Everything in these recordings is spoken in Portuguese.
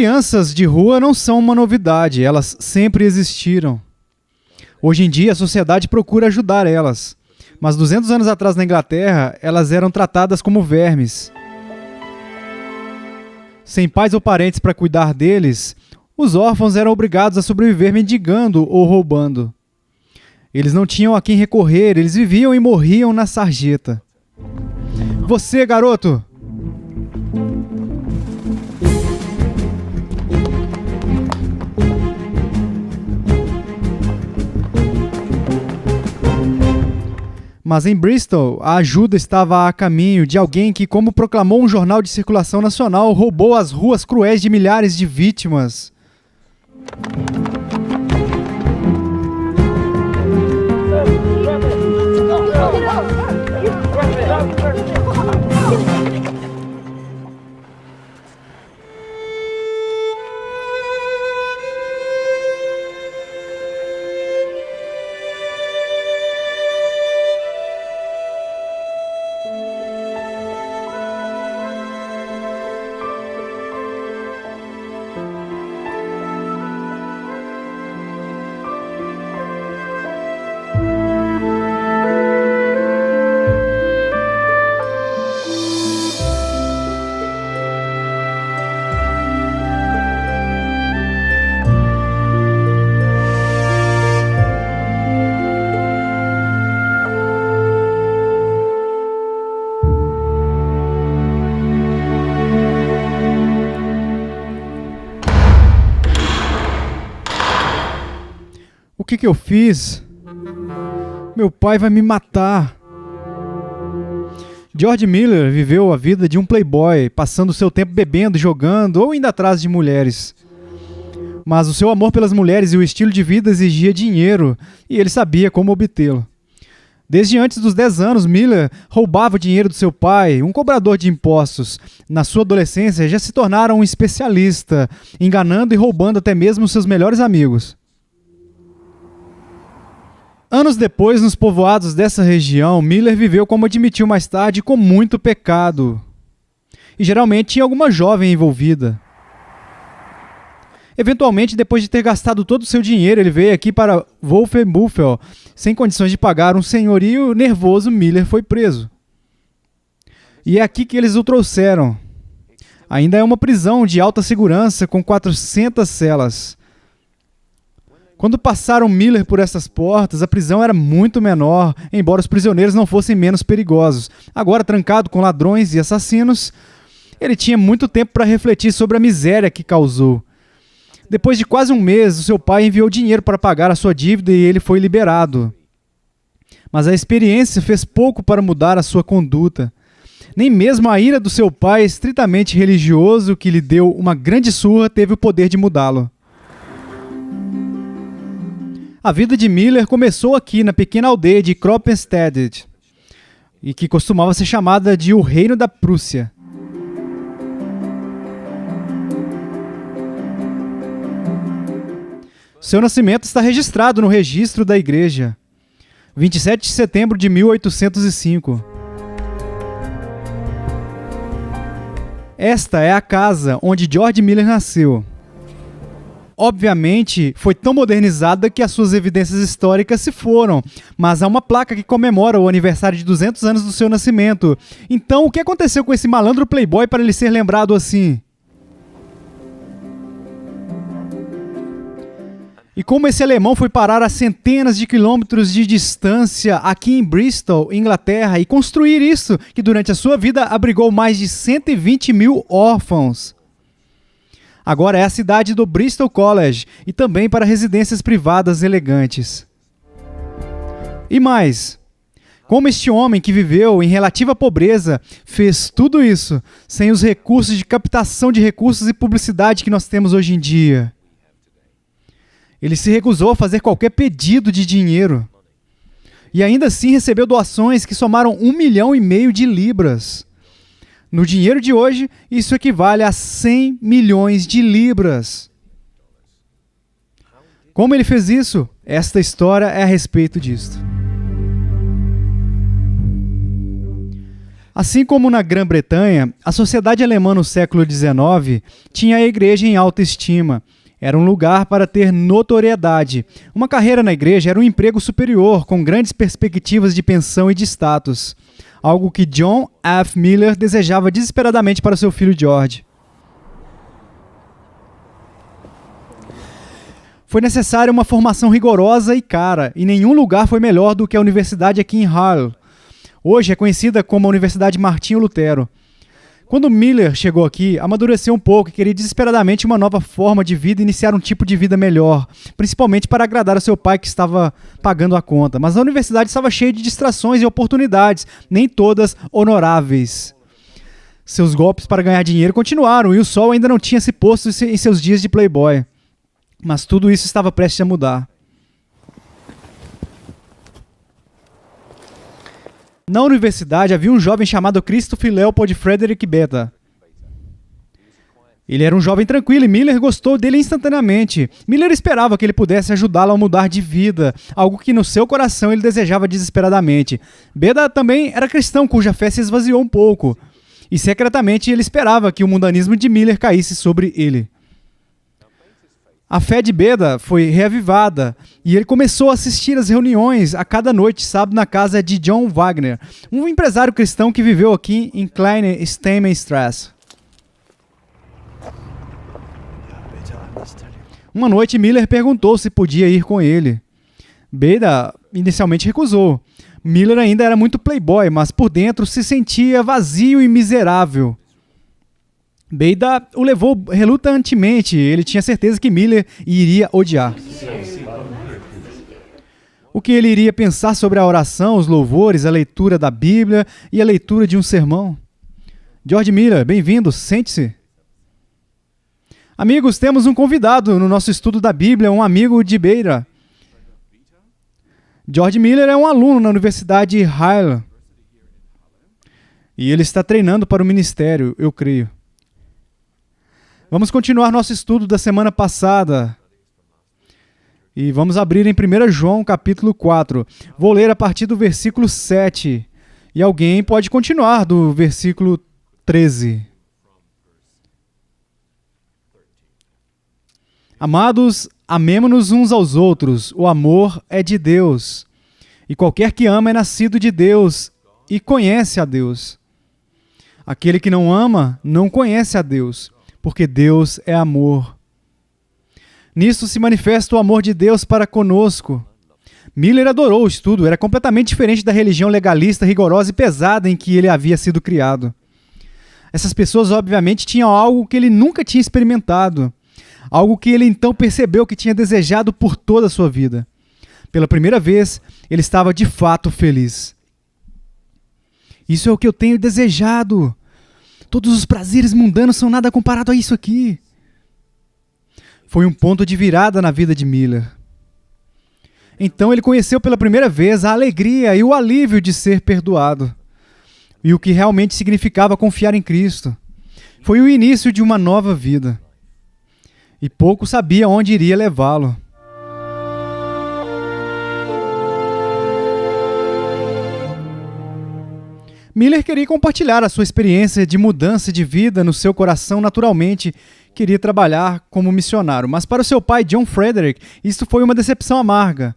Crianças de rua não são uma novidade, elas sempre existiram. Hoje em dia, a sociedade procura ajudar elas. Mas 200 anos atrás na Inglaterra, elas eram tratadas como vermes. Sem pais ou parentes para cuidar deles, os órfãos eram obrigados a sobreviver mendigando ou roubando. Eles não tinham a quem recorrer, eles viviam e morriam na sarjeta. Você, garoto! Mas em Bristol, a ajuda estava a caminho de alguém que, como proclamou um jornal de circulação nacional, roubou as ruas cruéis de milhares de vítimas. O que eu fiz? Meu pai vai me matar. George Miller viveu a vida de um playboy, passando seu tempo bebendo, jogando ou indo atrás de mulheres. Mas o seu amor pelas mulheres e o estilo de vida exigia dinheiro, e ele sabia como obtê-lo. Desde antes dos 10 anos, Miller roubava o dinheiro do seu pai, um cobrador de impostos. Na sua adolescência, já se tornara um especialista, enganando e roubando até mesmo seus melhores amigos. Anos depois, nos povoados dessa região, Miller viveu, como admitiu mais tarde, com muito pecado. E geralmente tinha alguma jovem envolvida. Eventualmente, depois de ter gastado todo o seu dinheiro, ele veio aqui para Wolfenbüttel. Sem condições de pagar um senhorio nervoso, Miller foi preso. E é aqui que eles o trouxeram. Ainda é uma prisão de alta segurança com 400 celas. Quando passaram Miller por essas portas, a prisão era muito menor, embora os prisioneiros não fossem menos perigosos. Agora, trancado com ladrões e assassinos, ele tinha muito tempo para refletir sobre a miséria que causou. Depois de quase um mês, o seu pai enviou dinheiro para pagar a sua dívida e ele foi liberado. Mas a experiência fez pouco para mudar a sua conduta. Nem mesmo a ira do seu pai, estritamente religioso, que lhe deu uma grande surra, teve o poder de mudá-lo. A vida de Miller começou aqui na pequena aldeia de Kroppenstedt, e que costumava ser chamada de o Reino da Prússia. Seu nascimento está registrado no registro da igreja, 27 de setembro de 1805. Esta é a casa onde George Miller nasceu. Obviamente, foi tão modernizada que as suas evidências históricas se foram, mas há uma placa que comemora o aniversário de 200 anos do seu nascimento. Então, o que aconteceu com esse malandro playboy para ele ser lembrado assim? E como esse alemão foi parar a centenas de quilômetros de distância aqui em Bristol, Inglaterra, e construir isso, que durante a sua vida abrigou mais de 120 mil órfãos. Agora é a cidade do Bristol College e também para residências privadas elegantes. E mais, como este homem que viveu em relativa pobreza fez tudo isso sem os recursos de captação de recursos e publicidade que nós temos hoje em dia? Ele se recusou a fazer qualquer pedido de dinheiro. E ainda assim recebeu doações que somaram 1,5 milhão de libras. No dinheiro de hoje, isso equivale a 100 milhões de libras. Como ele fez isso? Esta história é a respeito disto. Assim como na Grã-Bretanha, a sociedade alemã no século XIX tinha a igreja em alta estima. Era um lugar para ter notoriedade. Uma carreira na igreja era um emprego superior, com grandes perspectivas de pensão e de status. Algo que John F. Miller desejava desesperadamente para seu filho George. Foi necessária uma formação rigorosa e cara, e nenhum lugar foi melhor do que a universidade aqui em Halle. Hoje é conhecida como a Universidade Martinho Lutero. Quando Miller chegou aqui, amadureceu um pouco e queria desesperadamente uma nova forma de vida e iniciar um tipo de vida melhor, principalmente para agradar ao seu pai que estava pagando a conta. Mas a universidade estava cheia de distrações e oportunidades, nem todas honoráveis. Seus golpes para ganhar dinheiro continuaram e o sol ainda não tinha se posto em seus dias de playboy. Mas tudo isso estava prestes a mudar. Na universidade havia um jovem chamado Christoph Leopold Frederick Beta. Ele era um jovem tranquilo e Miller gostou dele instantaneamente. Miller esperava que ele pudesse ajudá-lo a mudar de vida, algo que no seu coração ele desejava desesperadamente. Beta também era cristão, cuja fé se esvaziou um pouco. E secretamente ele esperava que o mundanismo de Miller caísse sobre ele. A fé de Beda foi reavivada e ele começou a assistir às reuniões a cada noite, sábado, na casa de John Wagner, um empresário cristão que viveu aqui em Kleine Steinstrasse. Uma noite, Miller perguntou se podia ir com ele. Beda inicialmente recusou. Miller ainda era muito playboy, mas por dentro se sentia vazio e miserável. Beda o levou relutantemente. Ele tinha certeza que Miller iria odiar. O que ele iria pensar sobre a oração, os louvores, a leitura da Bíblia e a leitura de um sermão? George Miller, bem-vindo, sente-se. Amigos, temos um convidado no nosso estudo da Bíblia, um amigo de Beda. George Miller é um aluno na Universidade de Halle. E ele está treinando para o ministério, eu creio. Vamos continuar nosso estudo da semana passada. E vamos abrir em 1 João, capítulo 4. Vou ler a partir do versículo 7. E alguém pode continuar do versículo 13. Amados, amemo-nos uns aos outros. O amor é de Deus. E qualquer que ama é nascido de Deus e conhece a Deus. Aquele que não ama não conhece a Deus, porque Deus é amor. Nisto se manifesta o amor de Deus para conosco. Miller adorou o estudo, era completamente diferente da religião legalista, rigorosa e pesada em que ele havia sido criado. Essas pessoas, obviamente, tinham algo que ele nunca tinha experimentado, algo que ele então percebeu que tinha desejado por toda a sua vida. Pela primeira vez, ele estava de fato feliz. Isso é o que eu tenho desejado. Todos os prazeres mundanos são nada comparado a isso aqui. Foi um ponto de virada na vida de Miller. Então ele conheceu pela primeira vez a alegria e o alívio de ser perdoado. E o que realmente significava confiar em Cristo. Foi o início de uma nova vida. E pouco sabia onde iria levá-lo. Miller queria compartilhar a sua experiência de mudança de vida no seu coração. Naturalmente, queria trabalhar como missionário. Mas para o seu pai, John Frederick, isso foi uma decepção amarga,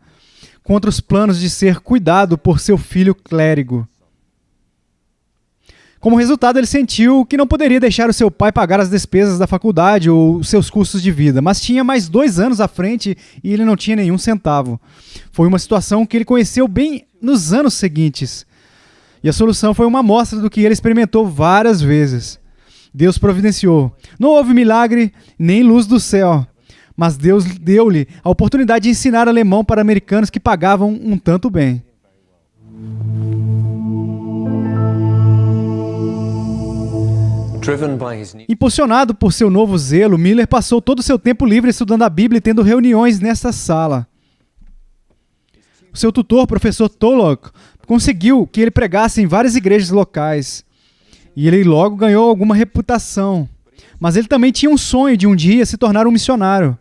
contra os planos de ser cuidado por seu filho clérigo. Como resultado, ele sentiu que não poderia deixar o seu pai pagar as despesas da faculdade ou os seus custos de vida, mas tinha mais 2 anos à frente e ele não tinha nenhum centavo. Foi uma situação que ele conheceu bem nos anos seguintes. E a solução foi uma amostra do que ele experimentou várias vezes. Deus providenciou. Não houve milagre nem luz do céu, mas Deus deu-lhe a oportunidade de ensinar alemão para americanos que pagavam um tanto bem. Impulsionado por seu novo zelo, Miller passou todo o seu tempo livre estudando a Bíblia e tendo reuniões nesta sala. O seu tutor, professor Tolok, conseguiu que ele pregasse em várias igrejas locais. E ele logo ganhou alguma reputação. Mas ele também tinha um sonho de um dia se tornar um missionário.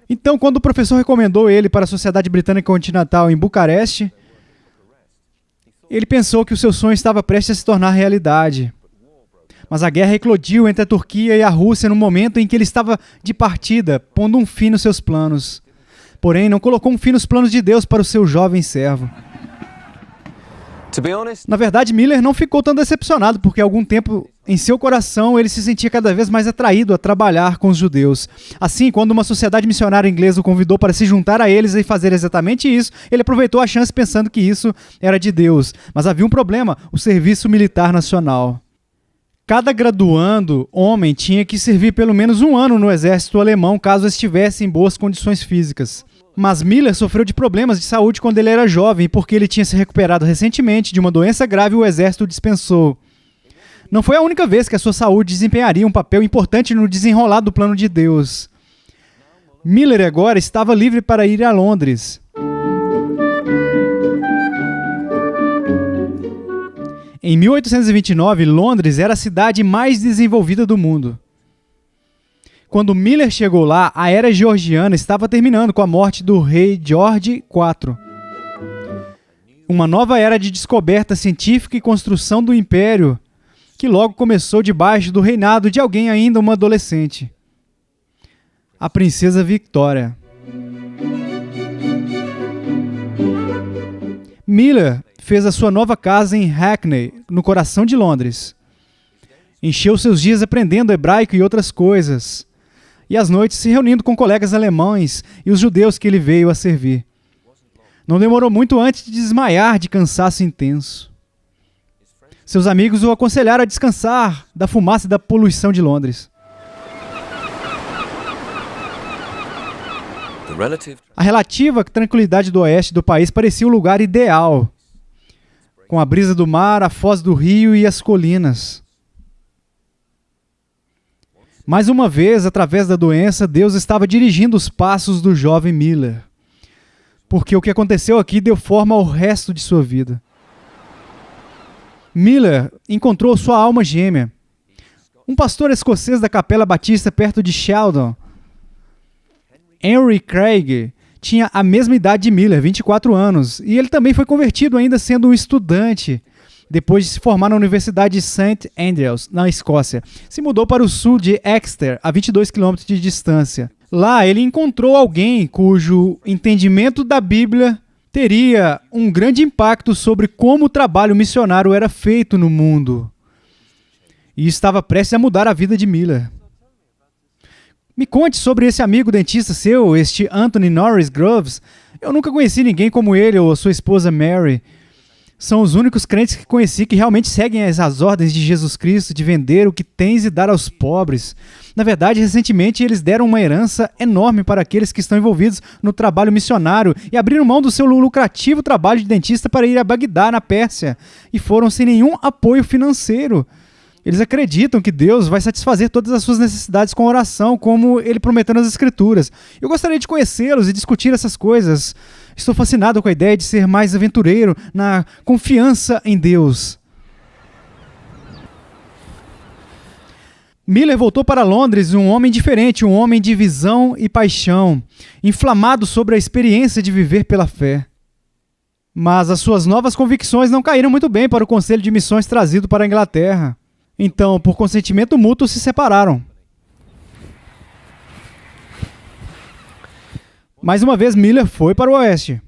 Então, quando o professor recomendou ele para a Sociedade Britânica Continental em Bucareste, Ele pensou que o seu sonho estava prestes a se tornar realidade. Mas a guerra eclodiu entre a Turquia e a Rússia no momento em que ele estava de partida, pondo um fim nos seus planos. Porém, não colocou um fim nos planos de Deus para o seu jovem servo. Na verdade, Miller não ficou tão decepcionado, porque há algum tempo em seu coração ele se sentia cada vez mais atraído a trabalhar com os judeus. Assim, quando uma sociedade missionária inglesa o convidou para se juntar a eles e fazer exatamente isso, ele aproveitou a chance pensando que isso era de Deus. Mas havia um problema: o serviço militar nacional. Cada graduando homem tinha que servir pelo menos 1 ano no exército alemão caso estivesse em boas condições físicas. Mas Miller sofreu de problemas de saúde quando ele era jovem e porque ele tinha se recuperado recentemente de uma doença grave, o exército o dispensou. Não foi a única vez que a sua saúde desempenharia um papel importante no desenrolar do plano de Deus. Miller agora estava livre para ir a Londres. Em 1829, Londres era a cidade mais desenvolvida do mundo. Quando Miller chegou lá, a era georgiana estava terminando com a morte do rei George IV. Uma nova era de descoberta científica e construção do império, que logo começou debaixo do reinado de alguém ainda uma adolescente, a princesa Victoria. Miller fez a sua nova casa em Hackney, no coração de Londres. Encheu seus dias aprendendo hebraico e outras coisas, e as noites se reunindo com colegas alemães e os judeus que ele veio a servir. Não demorou muito antes de desmaiar de cansaço intenso. Seus amigos o aconselharam a descansar da fumaça e da poluição de Londres. A relativa tranquilidade do oeste do país parecia o lugar ideal, com a brisa do mar, a foz do rio e as colinas. Mais uma vez, através da doença, Deus estava dirigindo os passos do jovem Miller, porque o que aconteceu aqui deu forma ao resto de sua vida. Miller encontrou sua alma gêmea, um pastor escocês da Capela Batista perto de Sheldon. Henry Craig tinha a mesma idade de Miller, 24 anos, e ele também foi convertido ainda sendo um estudante, depois de se formar na Universidade de St. Andrews, na Escócia. Se mudou para o sul de Exeter, a 22 km de distância. Lá ele encontrou alguém cujo entendimento da Bíblia teria um grande impacto sobre como o trabalho missionário era feito no mundo. E estava prestes a mudar a vida de Miller. Me conte sobre esse amigo dentista seu, este Anthony Norris Groves. Eu nunca conheci ninguém como ele ou a sua esposa Mary. São os únicos crentes que conheci que realmente seguem as ordens de Jesus Cristo de vender o que tens e dar aos pobres. Na verdade, recentemente eles deram uma herança enorme para aqueles que estão envolvidos no trabalho missionário e abriram mão do seu lucrativo trabalho de dentista para ir a Bagdá, na Pérsia, e foram sem nenhum apoio financeiro. Eles acreditam que Deus vai satisfazer todas as suas necessidades com oração, como ele prometeu nas Escrituras. Eu gostaria de conhecê-los e discutir essas coisas. Estou fascinado com a ideia de ser mais aventureiro na confiança em Deus. Miller voltou para Londres um homem diferente, um homem de visão e paixão, inflamado sobre a experiência de viver pela fé. Mas as suas novas convicções não caíram muito bem para o conselho de missões trazido para a Inglaterra. Então, por consentimento mútuo, se separaram. Mais uma vez, Miller foi para o oeste.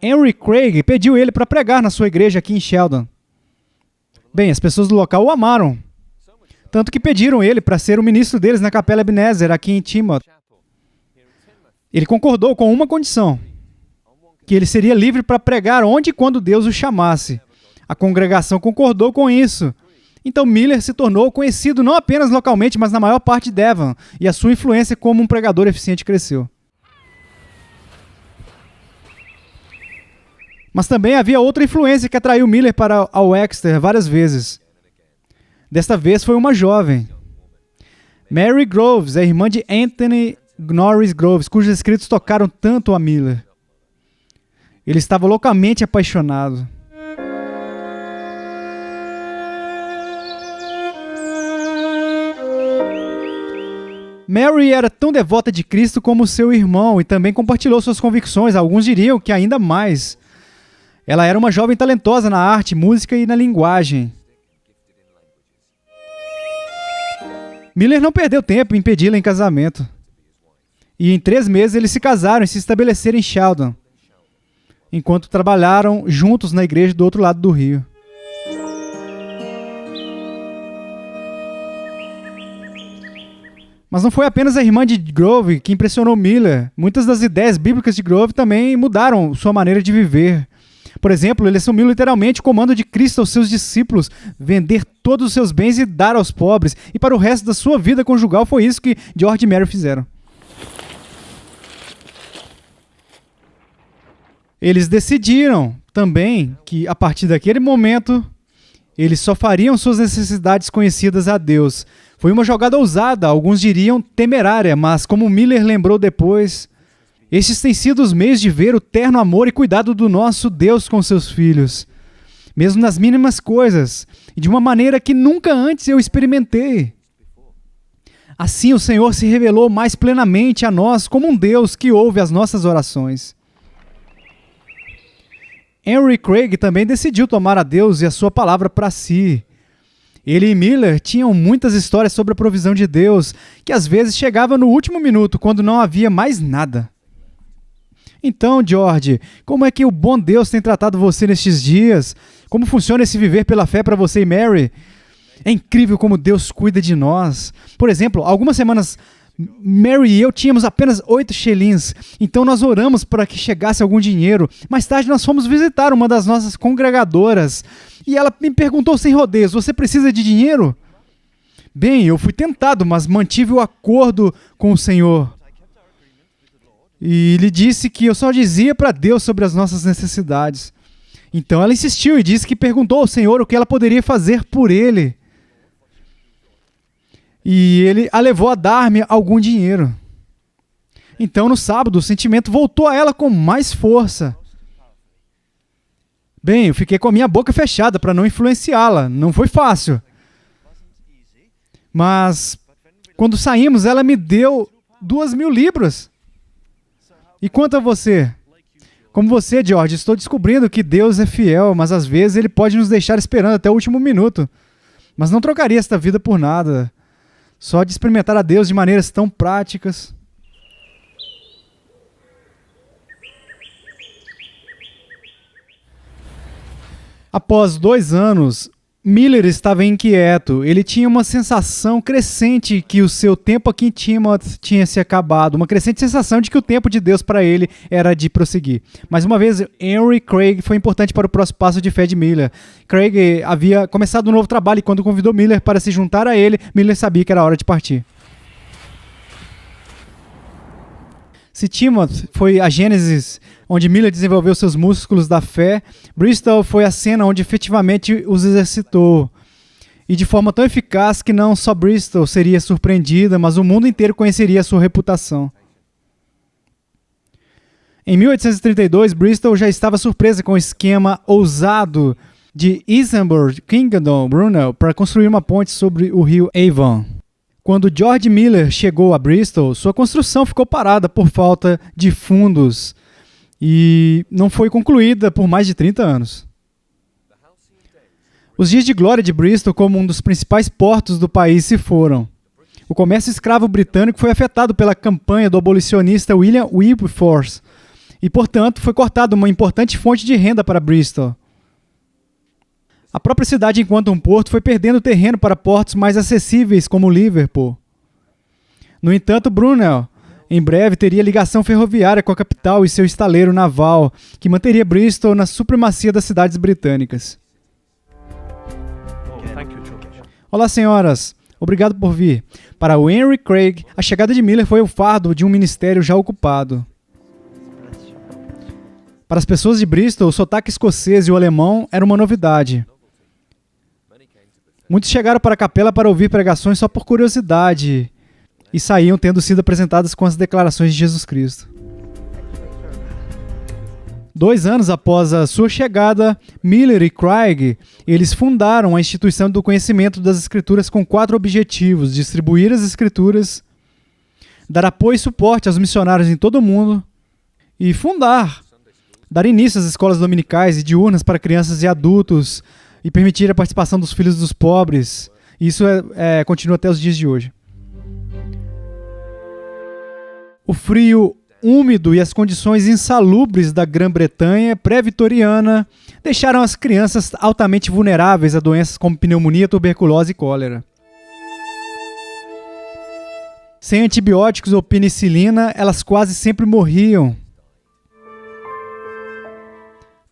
Henry Craig pediu ele para pregar na sua igreja aqui em Sheldon. Bem, as pessoas do local o amaram, tanto que pediram ele para ser o ministro deles na Capela Ebenezer, aqui em Timoth. Ele concordou com uma condição, que ele seria livre para pregar onde e quando Deus o chamasse. A congregação concordou com isso. Então Miller se tornou conhecido não apenas localmente, mas na maior parte de Devon, e a sua influência como um pregador eficiente cresceu. Mas também havia outra influência que atraiu Miller para o Exeter várias vezes. Desta vez foi uma jovem. Mary Groves, a irmã de Anthony Norris Groves, cujos escritos tocaram tanto a Miller. Ele estava loucamente apaixonado. Mary era tão devota de Cristo como seu irmão e também compartilhou suas convicções, alguns diriam que ainda mais. Ela era uma jovem talentosa na arte, música e na linguagem. Miller não perdeu tempo em pedi-la em casamento. E em 3 meses eles se casaram e se estabeleceram em Sheldon, enquanto trabalharam juntos na igreja do outro lado do rio. Mas não foi apenas a irmã de Grove que impressionou Miller. Muitas das ideias bíblicas de Grove também mudaram sua maneira de viver. Por exemplo, ele assumiu literalmente o comando de Cristo aos seus discípulos, vender todos os seus bens e dar aos pobres. E para o resto da sua vida conjugal foi isso que George e Mary fizeram. Eles decidiram também que, a partir daquele momento, eles só fariam suas necessidades conhecidas a Deus. Foi uma jogada ousada, alguns diriam temerária, mas como Miller lembrou depois, estes têm sido os meios de ver o terno amor e cuidado do nosso Deus com seus filhos, mesmo nas mínimas coisas, e de uma maneira que nunca antes eu experimentei. Assim o Senhor se revelou mais plenamente a nós como um Deus que ouve as nossas orações. Henry Craig também decidiu tomar a Deus e a sua palavra para si. Ele e Miller tinham muitas histórias sobre a provisão de Deus, que às vezes chegava no último minuto, quando não havia mais nada. Então, George, como é que o bom Deus tem tratado você nestes dias? Como funciona esse viver pela fé para você e Mary? É incrível como Deus cuida de nós. Por exemplo, algumas semanas, Mary e eu tínhamos apenas 8 shillings, então nós oramos para que chegasse algum dinheiro. Mais tarde nós fomos visitar uma das nossas congregadoras e ela me perguntou sem rodeios: você precisa de dinheiro? Bem, eu fui tentado, mas mantive o acordo com o Senhor. E lhe disse que eu só dizia para Deus sobre as nossas necessidades. Então ela insistiu e disse que perguntou ao Senhor o que ela poderia fazer por ele. E ele a levou a dar-me algum dinheiro. Então no sábado o sentimento voltou a ela com mais força. Bem, eu fiquei com a minha boca fechada para não influenciá-la. Não foi fácil. Mas quando saímos ela me deu 2.000 libras. E quanto a você? Como você, George, estou descobrindo que Deus é fiel, mas às vezes Ele pode nos deixar esperando até o último minuto. Mas não trocaria esta vida por nada. Só de experimentar a Deus de maneiras tão práticas. Após 2 anos, Miller estava inquieto. Ele tinha uma sensação crescente que o seu tempo aqui em Timóteo tinha se acabado. Uma crescente sensação de que o tempo de Deus para ele era de prosseguir. Mais uma vez, Henry Craig foi importante para o próximo passo de fé de Miller. Craig havia começado um novo trabalho e quando convidou Miller para se juntar a ele, Miller sabia que era hora de partir. Se Timóteo foi a gênese onde Miller desenvolveu seus músculos da fé, Bristol foi a cena onde efetivamente os exercitou. E de forma tão eficaz que não só Bristol seria surpreendida, mas o mundo inteiro conheceria a sua reputação. Em 1832, Bristol já estava surpresa com o esquema ousado de Isenburg, Kingdom, Brunel, para construir uma ponte sobre o rio Avon. Quando George Miller chegou a Bristol, sua construção ficou parada por falta de fundos e não foi concluída por mais de 30 anos. Os dias de glória de Bristol como um dos principais portos do país se foram. O comércio escravo britânico foi afetado pela campanha do abolicionista William Wilberforce e, portanto, foi cortada uma importante fonte de renda para Bristol. A própria cidade, enquanto um porto, foi perdendo terreno para portos mais acessíveis, como Liverpool. No entanto, Brunel, em breve, teria ligação ferroviária com a capital e seu estaleiro naval, que manteria Bristol na supremacia das cidades britânicas. Olá, senhoras. Obrigado por vir. Para o Henry Craig, a chegada de Miller foi o fardo de um ministério já ocupado. Para as pessoas de Bristol, o sotaque escocês e o alemão era uma novidade. Muitos chegaram para a capela para ouvir pregações só por curiosidade e saíam tendo sido apresentadas com as declarações de Jesus Cristo. 2 anos após a sua chegada, Miller e Craig, eles fundaram a Instituição do Conhecimento das Escrituras com 4 objetivos: distribuir as Escrituras, dar apoio e suporte aos missionários em todo o mundo e fundar dar início às escolas dominicais e diurnas para crianças e adultos e permitir a participação dos filhos dos pobres. Isso continua até os dias de hoje. O frio úmido e as condições insalubres da Grã-Bretanha pré-vitoriana deixaram as crianças altamente vulneráveis a doenças como pneumonia, tuberculose e cólera. Sem antibióticos ou penicilina, elas quase sempre morriam.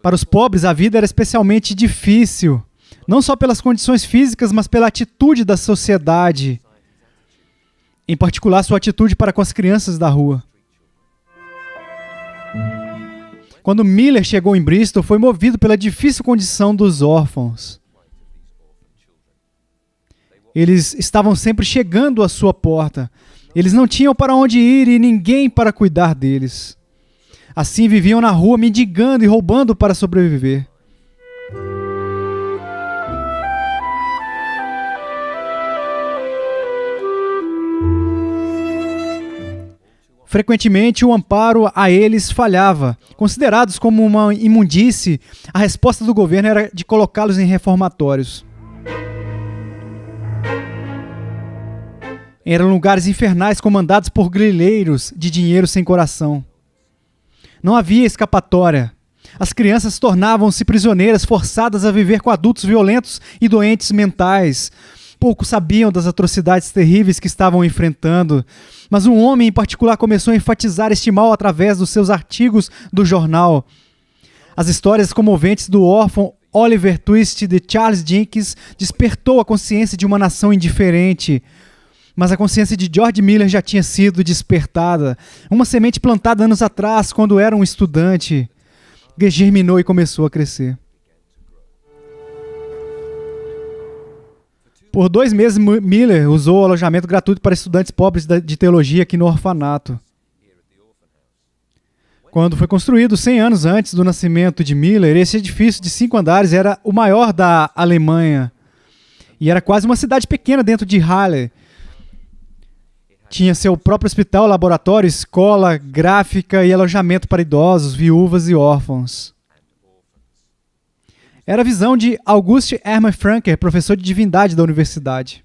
Para os pobres, a vida era especialmente difícil, não só pelas condições físicas, mas pela atitude da sociedade, em particular sua atitude para com as crianças da rua. Quando Miller chegou em Bristol, foi movido pela difícil condição dos órfãos. Eles estavam sempre chegando à sua porta. Eles não tinham para onde ir e ninguém para cuidar deles. Assim viviam na rua mendigando e roubando para sobreviver. Frequentemente, o amparo a eles falhava. Considerados como uma imundície, a resposta do governo era de colocá-los em reformatórios. Eram lugares infernais comandados por grileiros de dinheiro sem coração. Não havia escapatória. As crianças tornavam-se prisioneiras forçadas a viver com adultos violentos e doentes mentais. Poucos sabiam das atrocidades terríveis que estavam enfrentando, mas um homem em particular começou a enfatizar este mal através dos seus artigos do jornal. As histórias comoventes do órfão Oliver Twist de Charles Dickens despertou a consciência de uma nação indiferente. Mas a consciência de George Miller já tinha sido despertada. Uma semente plantada anos atrás, quando era um estudante, germinou e começou a crescer. Por 2 meses, Miller usou o alojamento gratuito para estudantes pobres de teologia aqui no orfanato. Quando foi construído 100 anos antes do nascimento de Miller, esse edifício de 5 andares era o maior da Alemanha. E era quase uma cidade pequena dentro de Halle. Tinha seu próprio hospital, laboratório, escola, gráfica e alojamento para idosos, viúvas e órfãos. Era a visão de August Hermann Franker, professor de divindade da universidade.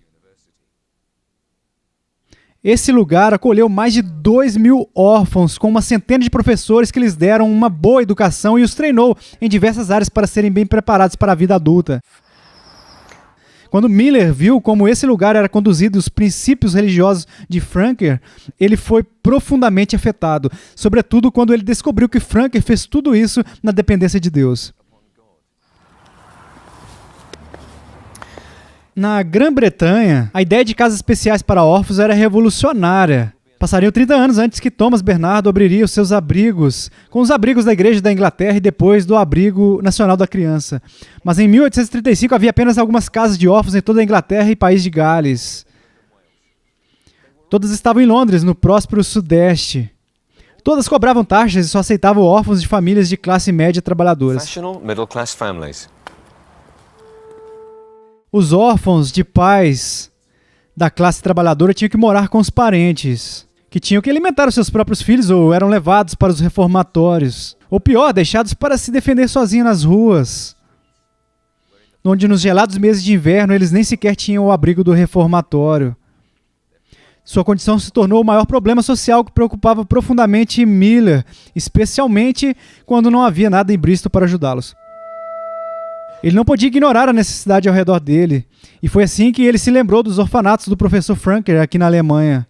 Esse lugar acolheu mais de 2.000 órfãos, com uma centena de professores que lhes deram uma boa educação e os treinou em diversas áreas para serem bem preparados para a vida adulta. Quando Miller viu como esse lugar era conduzido e os princípios religiosos de Franker, ele foi profundamente afetado, sobretudo quando ele descobriu que Franker fez tudo isso na dependência de Deus. Na Grã-Bretanha, a ideia de casas especiais para órfãos era revolucionária. Passariam 30 anos antes que Thomas Bernardo abriria os seus abrigos, com os abrigos da Igreja da Inglaterra e depois do Abrigo Nacional da Criança. Mas em 1835 havia apenas algumas casas de órfãos em toda a Inglaterra e País de Gales. Todas estavam em Londres, no próspero Sudeste. Todas cobravam taxas e só aceitavam órfãos de famílias de classe média trabalhadoras. Os órfãos de pais da classe trabalhadora tinham que morar com os parentes, que tinham que alimentar os seus próprios filhos ou eram levados para os reformatórios. Ou pior, deixados para se defender sozinhos nas ruas, onde nos gelados meses de inverno eles nem sequer tinham o abrigo do reformatório. Sua condição se tornou o maior problema social que preocupava profundamente Miller, especialmente quando não havia nada em Bristol para ajudá-los. Ele não podia ignorar a necessidade ao redor dele, e foi assim que ele se lembrou dos orfanatos do professor Franker aqui na Alemanha.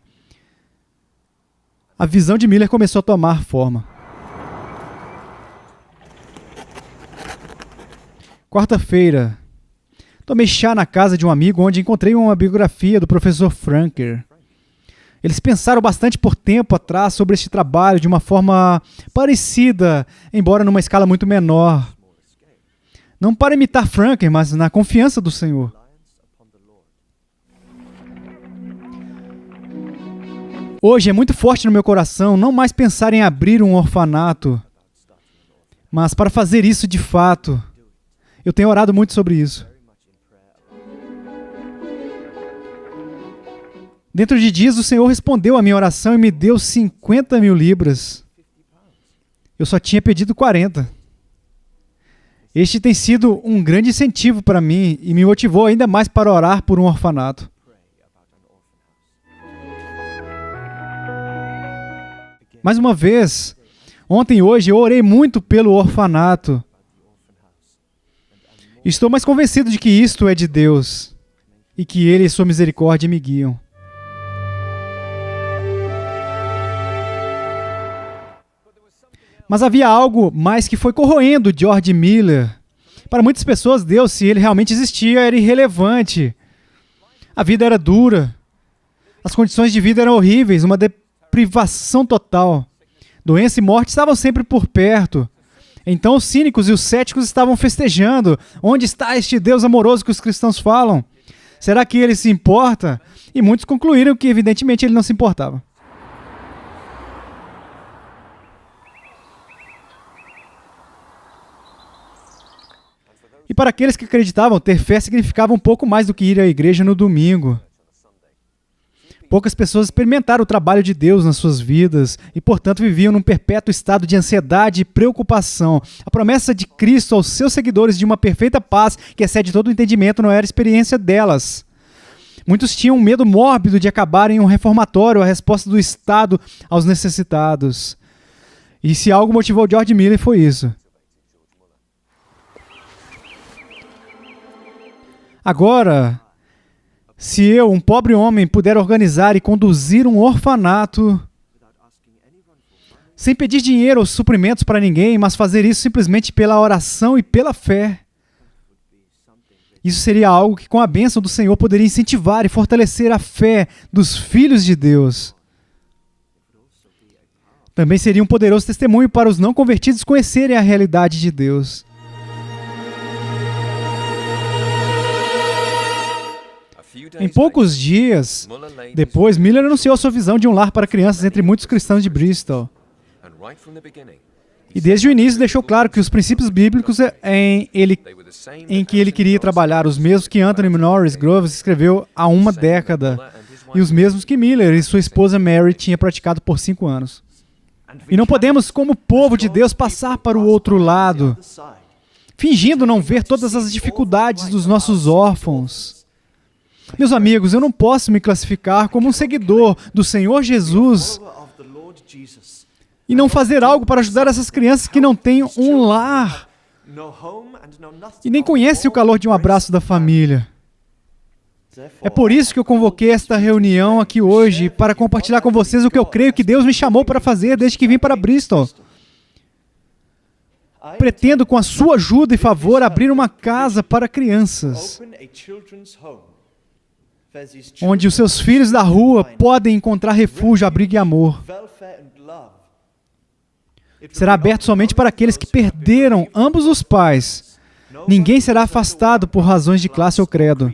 A visão de Miller começou a tomar forma. Quarta-feira, tomei chá na casa de um amigo onde encontrei uma biografia do professor Franker. Eles pensaram bastante por tempo atrás sobre este trabalho de uma forma parecida, embora numa escala muito menor. Não para imitar Franker, mas na confiança do Senhor. Hoje é muito forte no meu coração não mais pensar em abrir um orfanato, mas para fazer isso de fato. Eu tenho orado muito sobre isso. Dentro de dias, o Senhor respondeu à minha oração e me deu 50.000 libras. Eu só tinha pedido 40. Este tem sido um grande incentivo para mim e me motivou ainda mais para orar por um orfanato. Mais uma vez, ontem e hoje eu orei muito pelo orfanato. Estou mais convencido de que isto é de Deus e que Ele e sua misericórdia me guiam. Mas havia algo mais que foi corroendo George Miller. Para muitas pessoas, Deus, se Ele realmente existia, era irrelevante. A vida era dura. As condições de vida eram horríveis, uma deprivação total. Doença e morte estavam sempre por perto. Então os cínicos e os céticos estavam festejando. Onde está este Deus amoroso que os cristãos falam? Será que Ele se importa? E muitos concluíram que, evidentemente, Ele não se importava. E para aqueles que acreditavam, ter fé significava um pouco mais do que ir à igreja no domingo. Poucas pessoas experimentaram o trabalho de Deus nas suas vidas e, portanto, viviam num perpétuo estado de ansiedade e preocupação. A promessa de Cristo aos seus seguidores de uma perfeita paz que excede todo o entendimento não era a experiência delas. Muitos tinham um medo mórbido de acabar em um reformatório, a resposta do Estado aos necessitados. E se algo motivou George Miller foi isso. Agora, se eu, um pobre homem, puder organizar e conduzir um orfanato, sem pedir dinheiro ou suprimentos para ninguém, mas fazer isso simplesmente pela oração e pela fé, isso seria algo que, com a bênção do Senhor, poderia incentivar e fortalecer a fé dos filhos de Deus. Também seria um poderoso testemunho para os não convertidos conhecerem a realidade de Deus. Em poucos dias depois, Miller anunciou sua visão de um lar para crianças entre muitos cristãos de Bristol. E desde o início deixou claro que os princípios bíblicos em que ele queria trabalhar, os mesmos que Anthony Norris Groves escreveu há uma década, e os mesmos que Miller e sua esposa Mary tinham praticado por 5 anos. E não podemos, como povo de Deus, passar para o outro lado, fingindo não ver todas as dificuldades dos nossos órfãos. Meus amigos, eu não posso me classificar como um seguidor do Senhor Jesus e não fazer algo para ajudar essas crianças que não têm um lar e nem conhecem o calor de um abraço da família. É por isso que eu convoquei esta reunião aqui hoje, para compartilhar com vocês o que eu creio que Deus me chamou para fazer desde que vim para Bristol. Pretendo, com a sua ajuda e favor, abrir uma casa para crianças, onde os seus filhos da rua podem encontrar refúgio, abrigo e amor. Será aberto somente para aqueles que perderam ambos os pais. Ninguém será afastado por razões de classe ou credo.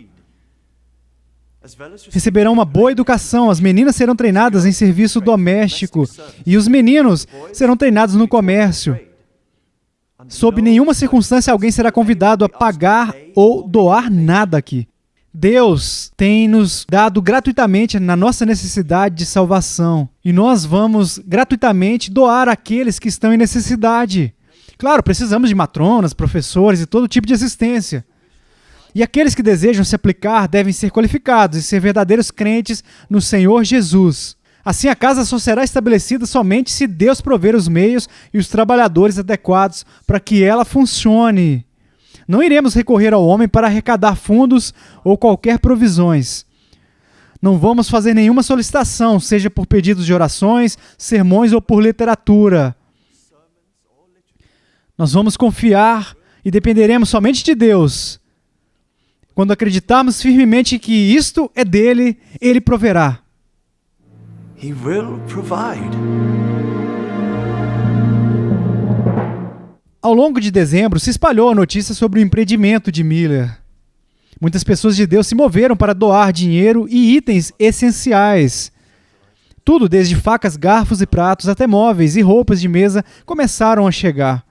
Receberão uma boa educação, as meninas serão treinadas em serviço doméstico e os meninos serão treinados no comércio. Sob nenhuma circunstância alguém será convidado a pagar ou doar nada aqui. Deus tem nos dado gratuitamente na nossa necessidade de salvação. E nós vamos gratuitamente doar àqueles que estão em necessidade. Claro, precisamos de matronas, professores e todo tipo de assistência. E aqueles que desejam se aplicar devem ser qualificados e ser verdadeiros crentes no Senhor Jesus. Assim, a casa só será estabelecida somente se Deus prover os meios e os trabalhadores adequados para que ela funcione. Não iremos recorrer ao homem para arrecadar fundos ou qualquer provisões. Não vamos fazer nenhuma solicitação, seja por pedidos de orações, sermões ou por literatura. Nós vamos confiar e dependeremos somente de Deus. Quando acreditarmos firmemente que isto é dele, Ele proverá. He will provide. Ao longo de dezembro, se espalhou a notícia sobre o empreendimento de Miller. Muitas pessoas de Deus se moveram para doar dinheiro e itens essenciais. Tudo, desde facas, garfos e pratos, até móveis e roupas de mesa, começaram a chegar.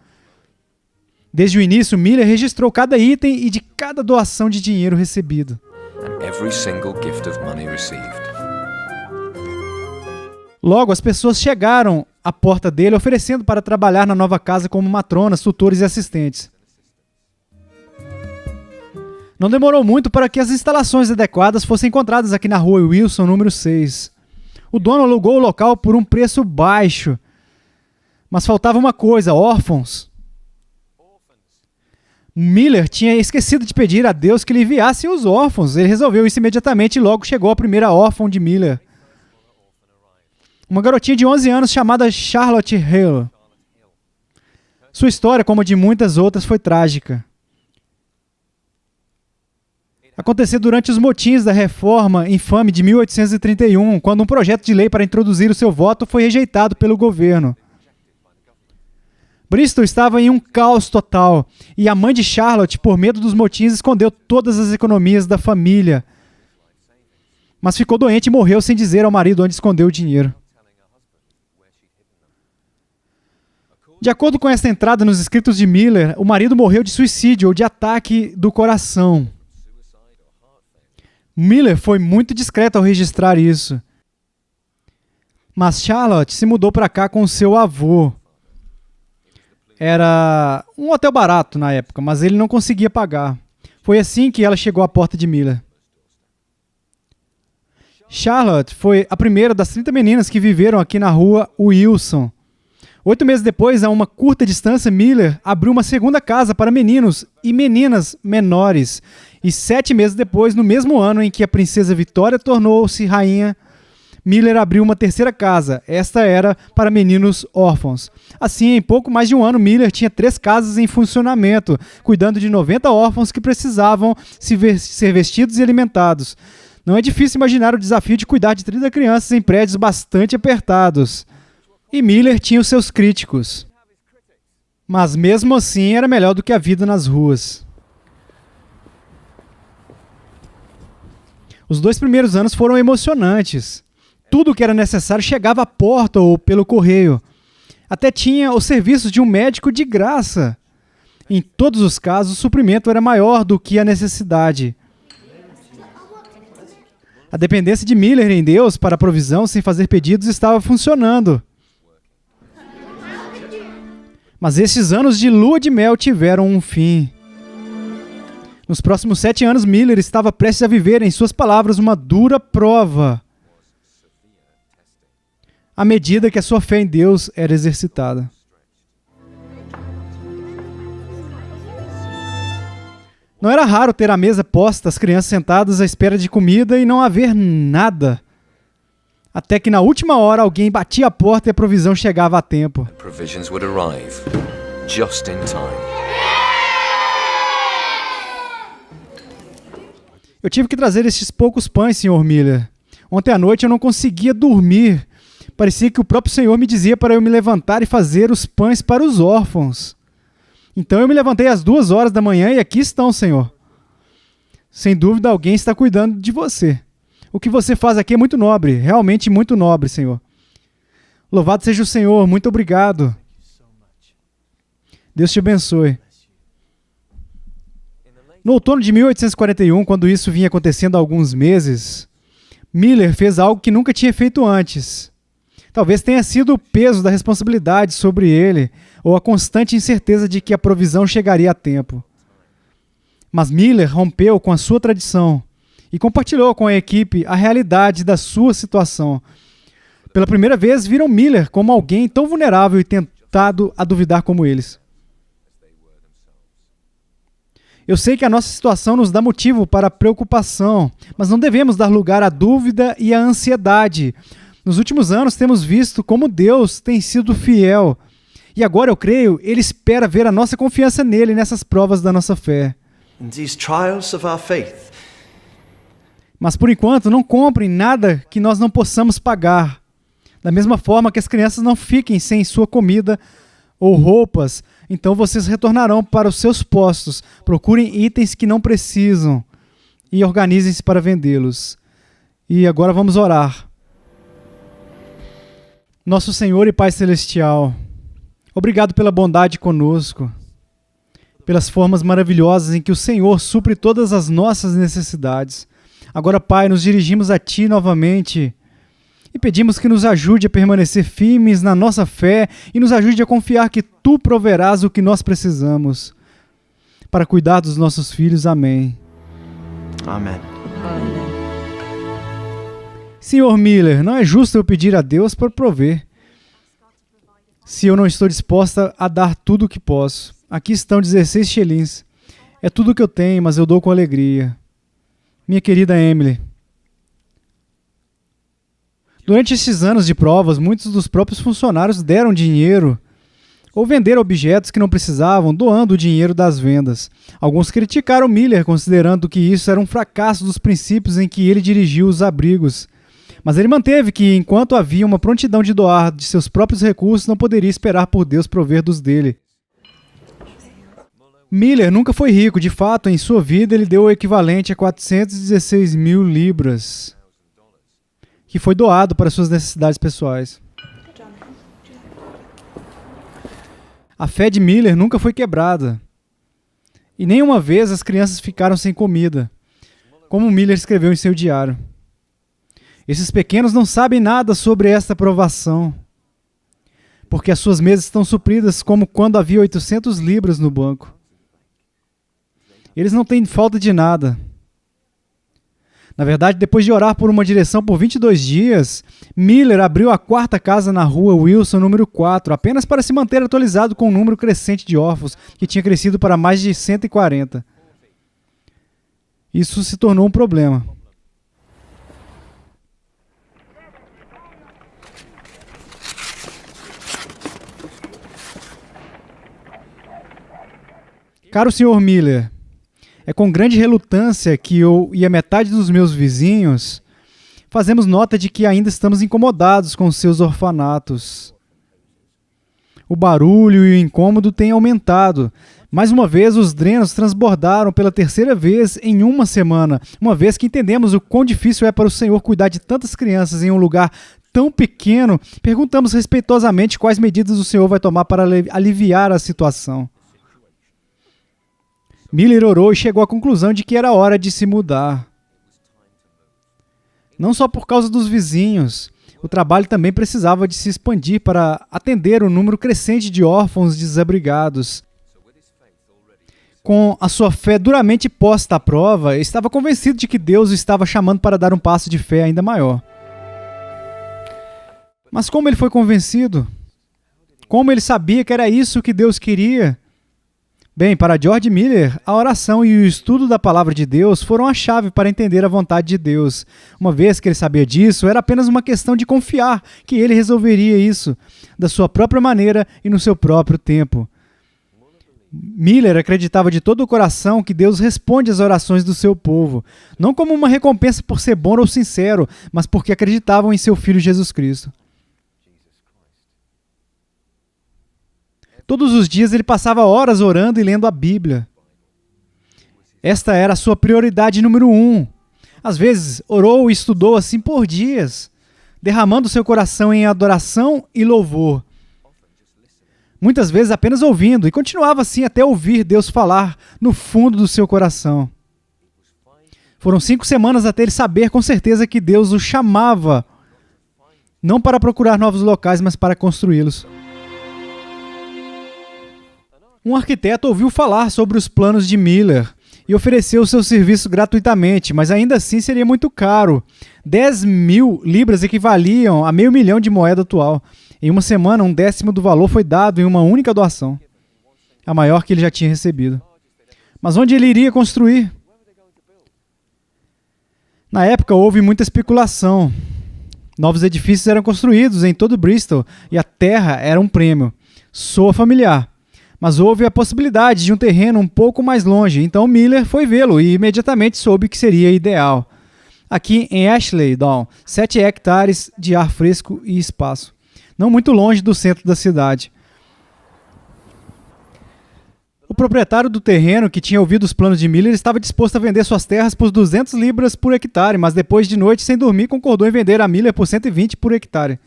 Desde o início, Miller registrou cada item e de cada doação de dinheiro recebido. And every single gift of money received. Logo, as pessoas chegaram à porta dele, oferecendo para trabalhar na nova casa como matronas, tutores e assistentes. Não demorou muito para que as instalações adequadas fossem encontradas aqui na rua Wilson, número 6. O dono alugou o local por um preço baixo. Mas faltava uma coisa: órfãos. Miller tinha esquecido de pedir a Deus que lhe enviasse os órfãos. Ele resolveu isso imediatamente e logo chegou a primeira órfã de Miller. Uma garotinha de 11 anos chamada Charlotte Hill. Sua história, como a de muitas outras, foi trágica. Aconteceu durante os motins da Reforma Infame de 1831, quando um projeto de lei para introduzir o seu voto foi rejeitado pelo governo. Bristol estava em um caos total, e a mãe de Charlotte, por medo dos motins, escondeu todas as economias da família. Mas ficou doente e morreu sem dizer ao marido onde escondeu o dinheiro. De acordo com esta entrada nos escritos de Miller, o marido morreu de suicídio ou de ataque do coração. Miller foi muito discreto ao registrar isso. Mas Charlotte se mudou para cá com seu avô. Era um hotel barato na época, mas ele não conseguia pagar. Foi assim que ela chegou à porta de Miller. Charlotte foi a primeira das 30 meninas que viveram aqui na rua Wilson. 8 meses depois, a uma curta distância, Miller abriu uma segunda casa para meninos e meninas menores. E 7 meses depois, no mesmo ano em que a princesa Vitória tornou-se rainha, Miller abriu uma terceira casa. Esta era para meninos órfãos. Assim, em pouco mais de um ano, Miller tinha 3 casas em funcionamento, cuidando de 90 órfãos que precisavam ser vestidos e alimentados. Não é difícil imaginar o desafio de cuidar de 30 crianças em prédios bastante apertados. E Miller tinha os seus críticos. Mas mesmo assim, era melhor do que a vida nas ruas. Os 2 primeiros anos foram emocionantes. Tudo o que era necessário chegava à porta ou pelo correio. Até tinha os serviços de um médico de graça. Em todos os casos, o suprimento era maior do que a necessidade. A dependência de Miller em Deus para a provisão sem fazer pedidos estava funcionando. Mas esses anos de lua de mel tiveram um fim. Nos próximos 7 anos, Miller estava prestes a viver, em suas palavras, uma dura prova, à medida que a sua fé em Deus era exercitada. Não era raro ter a mesa posta, as crianças sentadas à espera de comida e não haver nada. Até que na última hora alguém batia a porta e a provisão chegava a tempo. Provisions would arrive just in time. Eu tive que trazer estes poucos pães, Sr. Miller. Ontem à noite eu não conseguia dormir. Parecia que o próprio Senhor me dizia para eu me levantar e fazer os pães para os órfãos. Então eu me levantei às 2 horas da manhã e aqui estão, Senhor. Sem dúvida alguém está cuidando de você. O que você faz aqui é muito nobre, realmente muito nobre, Senhor. Louvado seja o Senhor, muito obrigado. Deus te abençoe. No outono de 1841, quando isso vinha acontecendo há alguns meses, Miller fez algo que nunca tinha feito antes. Talvez tenha sido o peso da responsabilidade sobre ele, ou a constante incerteza de que a provisão chegaria a tempo. Mas Miller rompeu com a sua tradição e compartilhou com a equipe a realidade da sua situação. Pela primeira vez, viram Miller como alguém tão vulnerável e tentado a duvidar como eles. Eu sei que a nossa situação nos dá motivo para preocupação, mas não devemos dar lugar à dúvida e à ansiedade. Nos últimos anos temos visto como Deus tem sido fiel. E agora, eu creio, Ele espera ver a nossa confiança nele nessas provas da nossa fé. In these trials of our faith, Mas por enquanto, não comprem nada que nós não possamos pagar. Da mesma forma que as crianças não fiquem sem sua comida ou roupas, então vocês retornarão para os seus postos. Procurem itens que não precisam e organizem-se para vendê-los. E agora vamos orar. Nosso Senhor e Pai Celestial, obrigado pela bondade conosco, pelas formas maravilhosas em que o Senhor supre todas as nossas necessidades. Agora, Pai, nos dirigimos a Ti novamente E pedimos que nos ajude a permanecer firmes na nossa fé e nos ajude a confiar que Tu proverás o que nós precisamos para cuidar dos nossos filhos. Amém. Amen. Senhor Miller, não é justo eu pedir a Deus para prover, se eu não estou disposta a dar tudo o que posso. Aqui estão 16 shillings. É tudo o que eu tenho, mas eu dou com alegria. Minha querida Emily, durante esses anos de provas, muitos dos próprios funcionários deram dinheiro ou venderam objetos que não precisavam, doando o dinheiro das vendas. Alguns criticaram Miller, considerando que isso era um fracasso dos princípios em que ele dirigiu os abrigos. Mas ele manteve que, enquanto havia uma prontidão de doar de seus próprios recursos, não poderia esperar por Deus prover dos dele. Miller nunca foi rico. De fato, em sua vida, ele deu o equivalente a 416 mil libras, que foi doado para suas necessidades pessoais. A fé de Miller nunca foi quebrada. E nenhuma vez as crianças ficaram sem comida, como Miller escreveu em seu diário. Esses pequenos não sabem nada sobre esta provação, porque as suas mesas estão supridas como quando havia 800 libras no banco. Eles não têm falta de nada. Na verdade, depois de orar por uma direção por 22 dias, Miller abriu a quarta casa na rua Wilson, número 4, apenas para se manter atualizado com o número crescente de órfãos, que tinha crescido para mais de 140. Isso se tornou um problema. Caro Sr. Miller, é com grande relutância que eu e a metade dos meus vizinhos fazemos nota de que ainda estamos incomodados com seus orfanatos. O barulho e o incômodo têm aumentado. Mais uma vez, os drenos transbordaram pela terceira vez em uma semana, uma vez que entendemos o quão difícil é para o Senhor cuidar de tantas crianças em um lugar tão pequeno. Perguntamos respeitosamente quais medidas o Senhor vai tomar para aliviar a situação. Miller orou e chegou à conclusão de que era hora de se mudar. Não só por causa dos vizinhos, o trabalho também precisava de se expandir para atender o número crescente de órfãos desabrigados. Com a sua fé duramente posta à prova, estava convencido de que Deus o estava chamando para dar um passo de fé ainda maior. Mas como ele foi convencido? Como ele sabia que era isso que Deus queria? Bem, para George Miller, a oração e o estudo da palavra de Deus foram a chave para entender a vontade de Deus. Uma vez que ele sabia disso, era apenas uma questão de confiar que ele resolveria isso da sua própria maneira e no seu próprio tempo. Miller acreditava de todo o coração que Deus responde às orações do seu povo, não como uma recompensa por ser bom ou sincero, mas porque acreditavam em seu Filho Jesus Cristo. Todos os dias ele passava horas orando e lendo a Bíblia. Esta era a sua prioridade número 1. Às vezes, orou e estudou assim por dias, derramando seu coração em adoração e louvor. Muitas vezes apenas ouvindo, e continuava assim até ouvir Deus falar no fundo do seu coração. Foram 5 semanas até ele saber com certeza que Deus o chamava, não para procurar novos locais, mas para construí-los. Um arquiteto ouviu falar sobre os planos de Miller e ofereceu seu serviço gratuitamente, mas ainda assim seria muito caro. 10.000 libras equivaliam a $500 mil de moeda atual. Em uma semana, 1/10 do valor foi dado em uma única doação, a maior que ele já tinha recebido. Mas onde ele iria construir? Na época, houve muita especulação. Novos edifícios eram construídos em todo Bristol e a terra era um prêmio. Soa familiar. Mas houve a possibilidade de um terreno um pouco mais longe, então Miller foi vê-lo e imediatamente soube que seria ideal. Aqui em Ashley Down, 7 hectares de ar fresco e espaço, não muito longe do centro da cidade. O proprietário do terreno, que tinha ouvido os planos de Miller, estava disposto a vender suas terras por 200 libras por hectare, mas depois de noite sem dormir concordou em vender a Miller por 120 por hectare.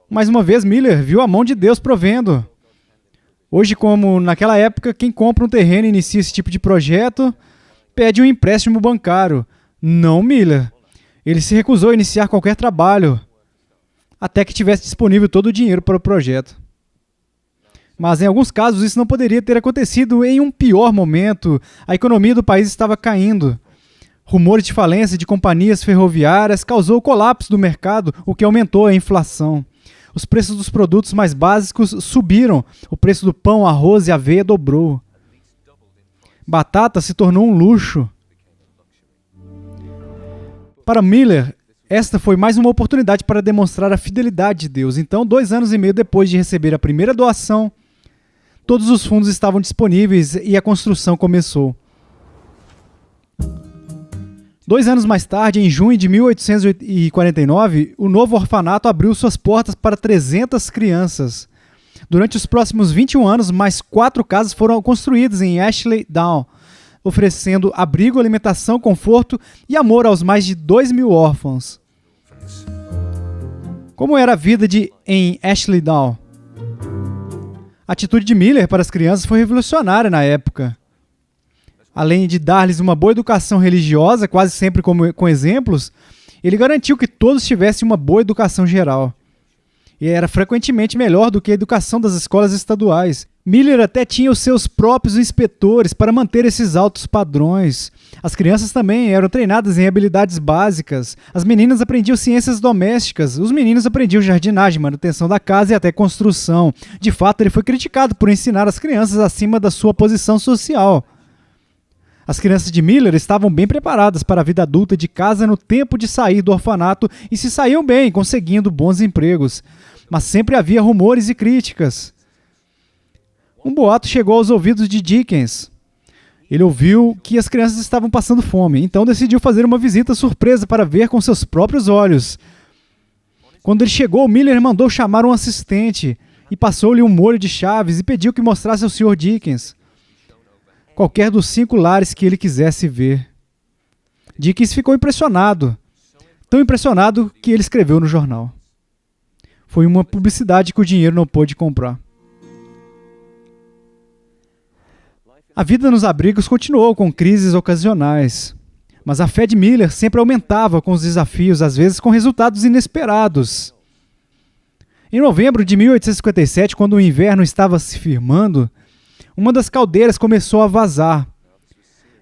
Mais uma vez, Miller viu a mão de Deus provendo. Hoje, como naquela época, quem compra um terreno e inicia esse tipo de projeto, pede um empréstimo bancário. Não Miller. Ele se recusou a iniciar qualquer trabalho até que tivesse disponível todo o dinheiro para o projeto. Mas em alguns casos isso não poderia ter acontecido em um pior momento. A economia do país estava caindo. Rumores de falência de companhias ferroviárias causou o colapso do mercado, o que aumentou a inflação. Os preços dos produtos mais básicos subiram. O preço do pão, arroz e aveia dobrou. Batata se tornou um luxo. Para Miller, esta foi mais uma oportunidade para demonstrar a fidelidade de Deus. Então, 2 anos e meio depois de receber a primeira doação, todos os fundos estavam disponíveis e a construção começou. 2 anos mais tarde, em junho de 1849, o novo orfanato abriu suas portas para 300 crianças. Durante os próximos 21 anos, mais 4 casas foram construídas em Ashley Down, oferecendo abrigo, alimentação, conforto e amor aos mais de 2.000 órfãos. Como era a vida em Ashley Down? A atitude de Miller para as crianças foi revolucionária na época. Além de dar-lhes uma boa educação religiosa, quase sempre com exemplos, ele garantiu que todos tivessem uma boa educação geral. E era frequentemente melhor do que a educação das escolas estaduais. Miller até tinha os seus próprios inspetores para manter esses altos padrões. As crianças também eram treinadas em habilidades básicas. As meninas aprendiam ciências domésticas. Os meninos aprendiam jardinagem, manutenção da casa e até construção. De fato, ele foi criticado por ensinar as crianças acima da sua posição social. As crianças de Miller estavam bem preparadas para a vida adulta de casa no tempo de sair do orfanato e se saíam bem, conseguindo bons empregos. Mas sempre havia rumores e críticas. Um boato chegou aos ouvidos de Dickens. Ele ouviu que as crianças estavam passando fome, então decidiu fazer uma visita surpresa para ver com seus próprios olhos. Quando ele chegou, Miller mandou chamar um assistente e passou-lhe um molho de chaves e pediu que mostrasse ao Sr. Dickens qualquer dos 5 lares que ele quisesse ver. Dickens ficou impressionado, tão impressionado que ele escreveu no jornal. Foi uma publicidade que o dinheiro não pôde comprar. A vida nos abrigos continuou com crises ocasionais, mas a fé de Miller sempre aumentava com os desafios, às vezes com resultados inesperados. Em novembro de 1857, quando o inverno estava se firmando, uma das caldeiras começou a vazar.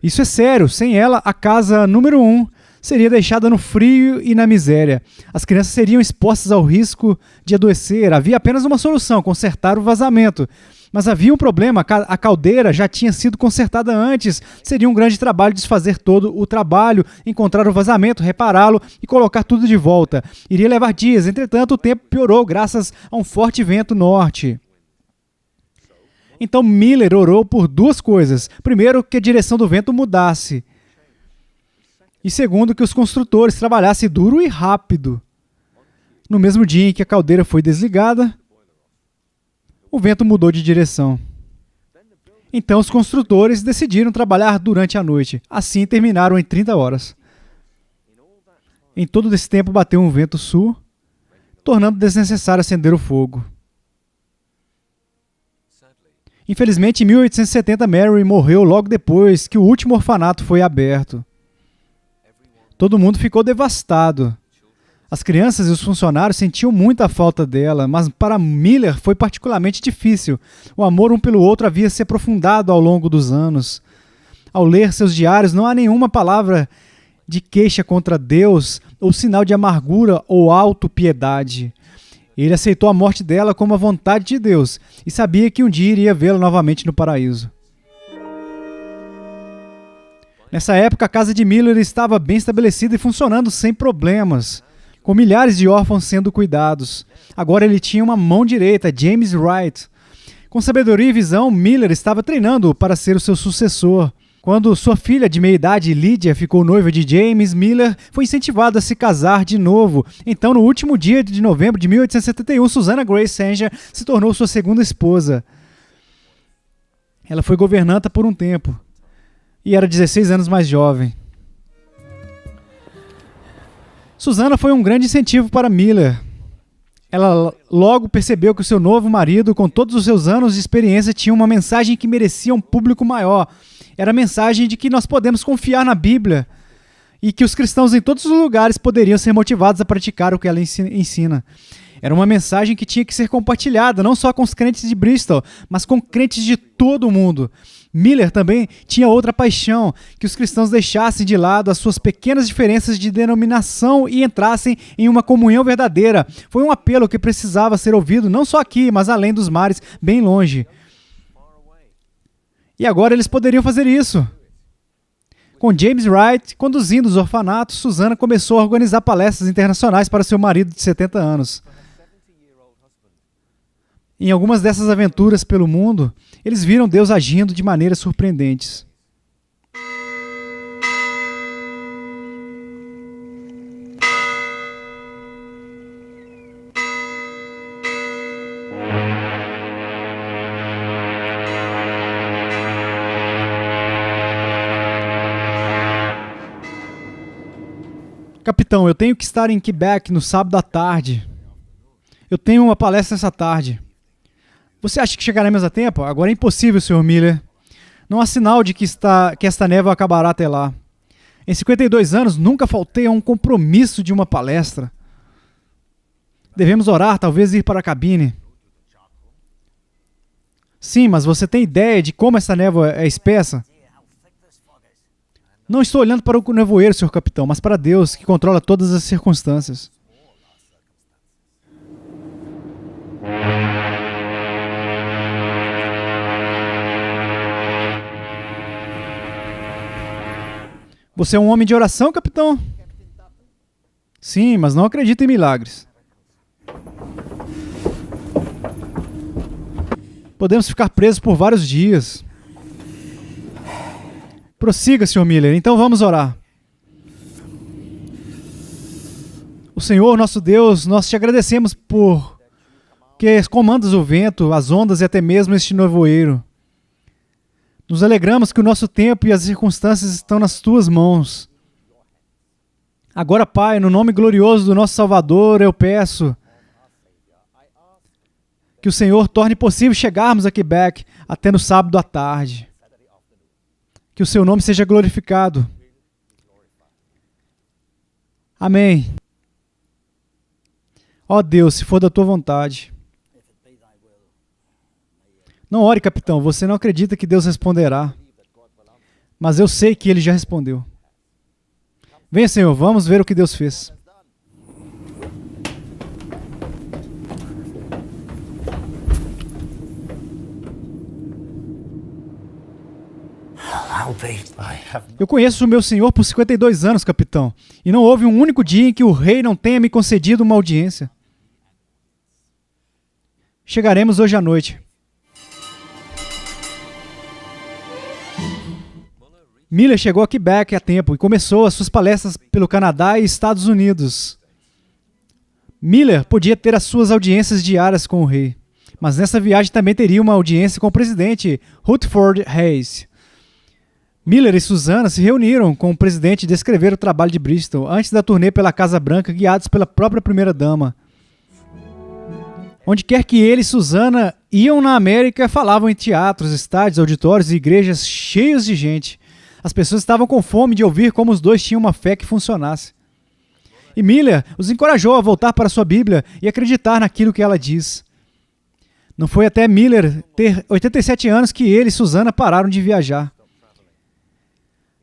Isso é sério, sem ela, a casa número 1 seria deixada no frio e na miséria. As crianças seriam expostas ao risco de adoecer. Havia apenas uma solução: consertar o vazamento. Mas havia um problema: a caldeira já tinha sido consertada antes. Seria um grande trabalho desfazer todo o trabalho, encontrar o vazamento, repará-lo e colocar tudo de volta. Iria levar dias, entretanto o tempo piorou graças a um forte vento norte. Então Miller orou por 2 coisas. Primeiro, que a direção do vento mudasse. E segundo, que os construtores trabalhassem duro e rápido. No mesmo dia em que a caldeira foi desligada, o vento mudou de direção. Então os construtores decidiram trabalhar durante a noite. Assim terminaram em 30 horas. Em todo esse tempo bateu um vento sul, tornando desnecessário acender o fogo. Infelizmente, em 1870, Mary morreu logo depois que o último orfanato foi aberto. Todo mundo ficou devastado. As crianças e os funcionários sentiam muita falta dela, mas para Miller foi particularmente difícil. O amor um pelo outro havia se aprofundado ao longo dos anos. Ao ler seus diários, não há nenhuma palavra de queixa contra Deus, ou sinal de amargura ou autopiedade. Ele aceitou a morte dela como a vontade de Deus e sabia que um dia iria vê-la novamente no paraíso. Nessa época, a casa de Miller estava bem estabelecida e funcionando sem problemas, com milhares de órfãos sendo cuidados. Agora ele tinha uma mão direita, James Wright. Com sabedoria e visão, Miller estava treinando-o para ser o seu sucessor. Quando sua filha de meia-idade, Lydia, ficou noiva de James, Miller foi incentivado a se casar de novo. Então, no último dia de novembro de 1871, Susanna Grace Sanger se tornou sua segunda esposa. Ela foi governanta por um tempo e era 16 anos mais jovem. Susanna foi um grande incentivo para Miller. Ela logo percebeu que o seu novo marido, com todos os seus anos de experiência, tinha uma mensagem que merecia um público maior. Era a mensagem de que nós podemos confiar na Bíblia e que os cristãos em todos os lugares poderiam ser motivados a praticar o que ela ensina. Era uma mensagem que tinha que ser compartilhada, não só com os crentes de Bristol, mas com crentes de todo o mundo. Miller também tinha outra paixão, que os cristãos deixassem de lado as suas pequenas diferenças de denominação e entrassem em uma comunhão verdadeira. Foi um apelo que precisava ser ouvido não só aqui, mas além dos mares, bem longe. E agora eles poderiam fazer isso. Com James Wright conduzindo os orfanatos, Susana começou a organizar palestras internacionais para seu marido de 70 anos. Em algumas dessas aventuras pelo mundo, eles viram Deus agindo de maneiras surpreendentes. Capitão, eu tenho que estar em Quebec no sábado à tarde. Eu tenho uma palestra essa tarde. Você acha que chegaremos a tempo? Agora é impossível, Sr. Miller. Não há sinal de que esta névoa acabará até lá. Em 52 anos, nunca faltei a um compromisso de uma palestra. Devemos orar, talvez ir para a cabine. Sim, mas você tem ideia de como essa névoa é espessa? Não estou olhando para o nevoeiro, Sr. Capitão, mas para Deus, que controla todas as circunstâncias. Você é um homem de oração, capitão? Sim, mas não acredito em milagres. Podemos ficar presos por vários dias. Prossiga, Sr. Miller. Então vamos orar. O Senhor, nosso Deus, nós te agradecemos por que comandas o vento, as ondas e até mesmo este nevoeiro. Nos alegramos que o nosso tempo e as circunstâncias estão nas tuas mãos. Agora, Pai, no nome glorioso do nosso Salvador, eu peço que o Senhor torne possível chegarmos a Quebec até no sábado à tarde. Que o seu nome seja glorificado. Amém. Ó Deus, se for da tua vontade. Não ore, capitão, você não acredita que Deus responderá. Mas eu sei que ele já respondeu. Venha, Senhor, vamos ver o que Deus fez. Eu conheço o meu senhor por 52 anos, capitão, e não houve um único dia em que o rei não tenha me concedido uma audiência. Chegaremos hoje à noite. Miller chegou a Quebec a tempo e começou as suas palestras pelo Canadá e Estados Unidos. Miller podia ter as suas audiências diárias com o rei, mas nessa viagem também teria uma audiência com o presidente Rutherford Hayes. Miller e Susana se reuniram com o presidente e descreveram o trabalho de Bristol antes da turnê pela Casa Branca, guiados pela própria primeira-dama. Onde quer que ele e Susana iam na América, falavam em teatros, estádios, auditórios e igrejas cheios de gente. As pessoas estavam com fome de ouvir como os dois tinham uma fé que funcionasse. E Miller os encorajou a voltar para sua Bíblia e acreditar naquilo que ela diz. Não foi até Miller ter 87 anos que ele e Susana pararam de viajar.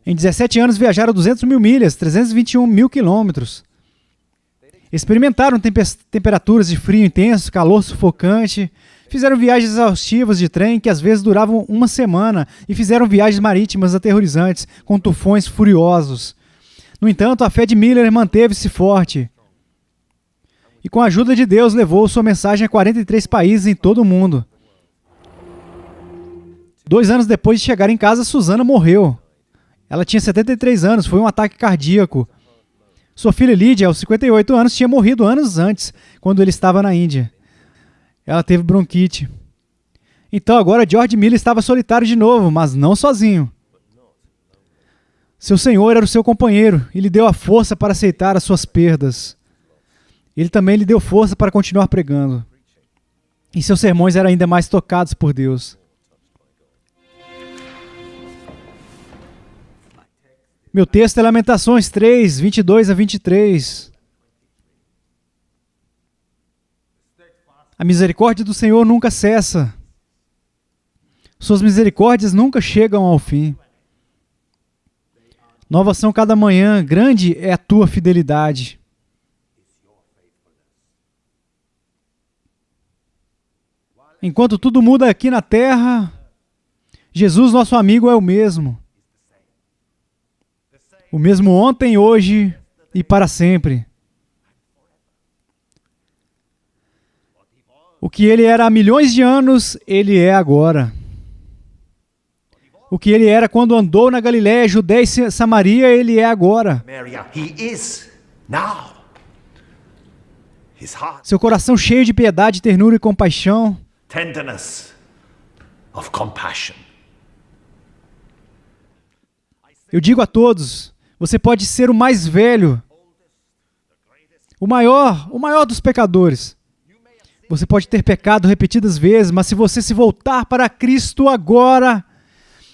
Em 17 anos viajaram 200 mil milhas, 321 mil quilômetros. Experimentaram temperaturas de frio intenso, calor sufocante. Fizeram viagens exaustivas de trem que às vezes duravam uma semana e fizeram viagens marítimas aterrorizantes com tufões furiosos. No entanto, a fé de Miller manteve-se forte. E com a ajuda de Deus levou sua mensagem a 43 países em todo o mundo. 2 anos depois de chegar em casa, Susana morreu. Ela tinha 73 anos, foi um ataque cardíaco. Sua filha Lydia, aos 58 anos, tinha morrido anos antes, quando ele estava na Índia. Ela teve bronquite. Então agora George Miller estava solitário de novo, mas não sozinho. Seu Senhor era o seu companheiro e lhe deu a força para aceitar as suas perdas. Ele também lhe deu força para continuar pregando. E seus sermões eram ainda mais tocados por Deus. Meu texto é Lamentações 3, 22 a 23. A misericórdia do Senhor nunca cessa. Suas misericórdias nunca chegam ao fim. Novas são cada manhã, grande é a tua fidelidade. Enquanto tudo muda aqui na terra, Jesus, nosso amigo, é o mesmo. O mesmo ontem, hoje e para sempre. O que ele era há milhões de anos, ele é agora. O que ele era quando andou na Galiléia, Judéia e Samaria, ele é agora. He is now. His heart, Seu coração cheio de piedade, ternura e compaixão. tenderness of compassion. Eu digo a todos, você pode ser o mais velho, o maior dos pecadores. Você pode ter pecado repetidas vezes, mas se você se voltar para Cristo agora,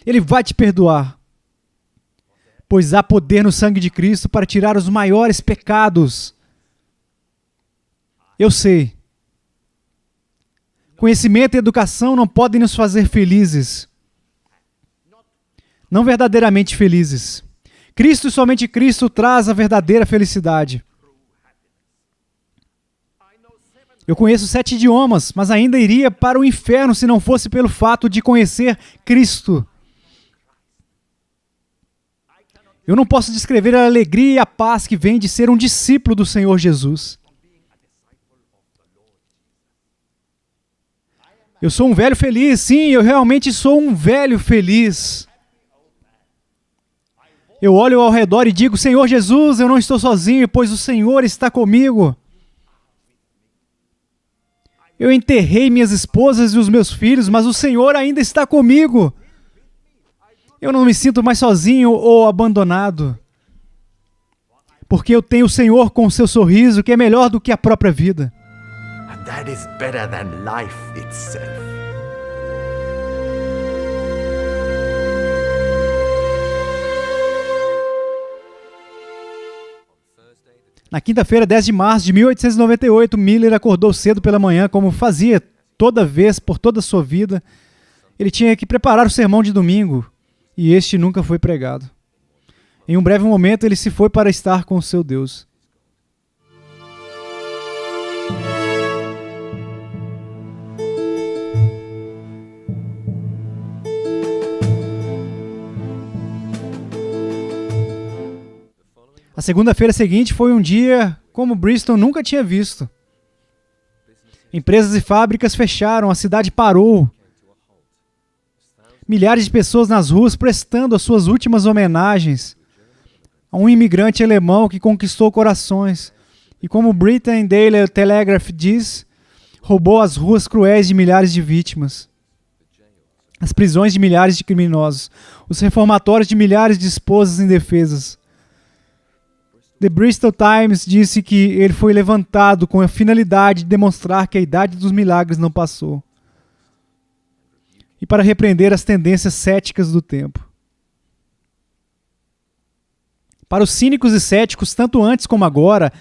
Ele vai te perdoar. Pois há poder no sangue de Cristo para tirar os maiores pecados. Eu sei. Conhecimento e educação não podem nos fazer felizes. Não verdadeiramente felizes. Cristo e somente Cristo traz a verdadeira felicidade. Eu conheço 7 idiomas, mas ainda iria para o inferno se não fosse pelo fato de conhecer Cristo. Eu não posso descrever a alegria e a paz que vem de ser um discípulo do Senhor Jesus. Eu sou um velho feliz, sim, eu realmente sou um velho feliz. Eu olho ao redor e digo, Senhor Jesus, eu não estou sozinho, pois o Senhor está comigo. Eu enterrei minhas esposas e os meus filhos, mas o Senhor ainda está comigo. Eu não me sinto mais sozinho ou abandonado. Porque eu tenho o Senhor com o seu sorriso, que é melhor do que a própria vida. And that is better than life itself. Na quinta-feira, 10 de março de 1898, Miller acordou cedo pela manhã, como fazia toda vez, por toda a sua vida. Ele tinha que preparar o sermão de domingo, e este nunca foi pregado. Em um breve momento, ele se foi para estar com o seu Deus. A segunda-feira seguinte foi um dia como Bristol nunca tinha visto. Empresas e fábricas fecharam, a cidade parou. Milhares de pessoas nas ruas prestando as suas últimas homenagens a um imigrante alemão que conquistou corações. E como o Britain Daily Telegraph diz, roubou as ruas cruéis de milhares de vítimas. As prisões de milhares de criminosos. Os reformatórios de milhares de esposas indefesas. The Bristol Times disse que ele foi levantado com a finalidade de demonstrar que a idade dos milagres não passou e para repreender as tendências céticas do tempo. Para os cínicos e céticos, tanto antes como agora,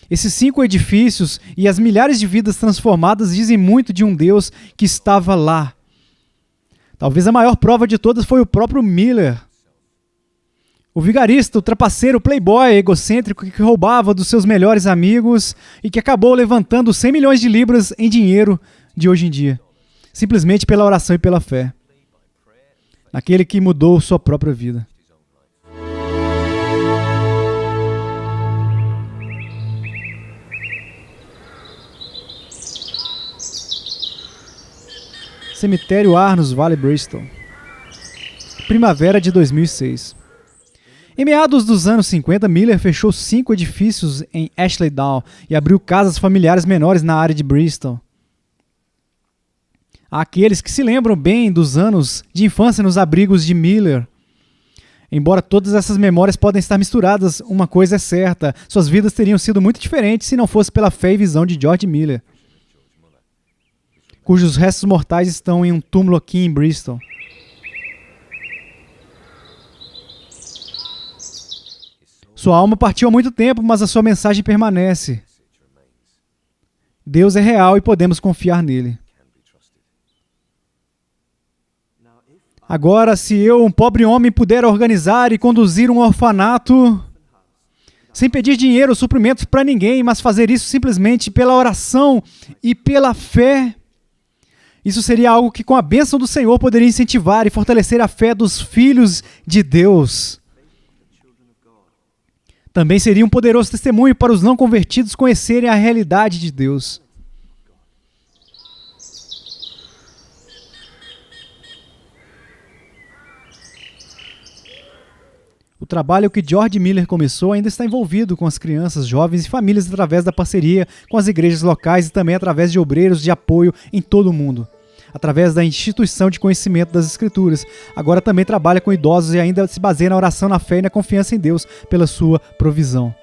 esses 5 edifícios e as milhares de vidas transformadas dizem muito de um Deus que estava lá. Talvez a maior prova de todas foi o próprio Miller. O vigarista, o trapaceiro, o playboy egocêntrico que roubava dos seus melhores amigos e que acabou levantando 100 milhões de libras em dinheiro de hoje em dia, simplesmente pela oração e pela fé, naquele que mudou sua própria vida. Cemitério Arnos, Vale Bristol. Primavera de 2006. Em meados dos anos 50, Miller fechou 5 edifícios em Ashley Down e abriu casas familiares menores na área de Bristol. Há aqueles que se lembram bem dos anos de infância nos abrigos de Miller. Embora todas essas memórias podem estar misturadas, uma coisa é certa, suas vidas teriam sido muito diferentes se não fosse pela fé e visão de George Miller, cujos restos mortais estão em um túmulo aqui em Bristol. Sua alma partiu há muito tempo, mas a sua mensagem permanece. Deus é real e podemos confiar nele. Agora, se eu, um pobre homem, puder organizar e conduzir um orfanato, sem pedir dinheiro ou suprimentos para ninguém, mas fazer isso simplesmente pela oração e pela fé, isso seria algo que, com a bênção do Senhor, poderia incentivar e fortalecer a fé dos filhos de Deus. Também seria um poderoso testemunho para os não convertidos conhecerem a realidade de Deus. O trabalho que George Miller começou ainda está envolvido com as crianças, jovens e famílias através da parceria com as igrejas locais e também através de obreiros de apoio em todo o mundo. Através da instituição de conhecimento das Escrituras. Agora também trabalha com idosos e ainda se baseia na oração, na fé e na confiança em Deus pela sua provisão.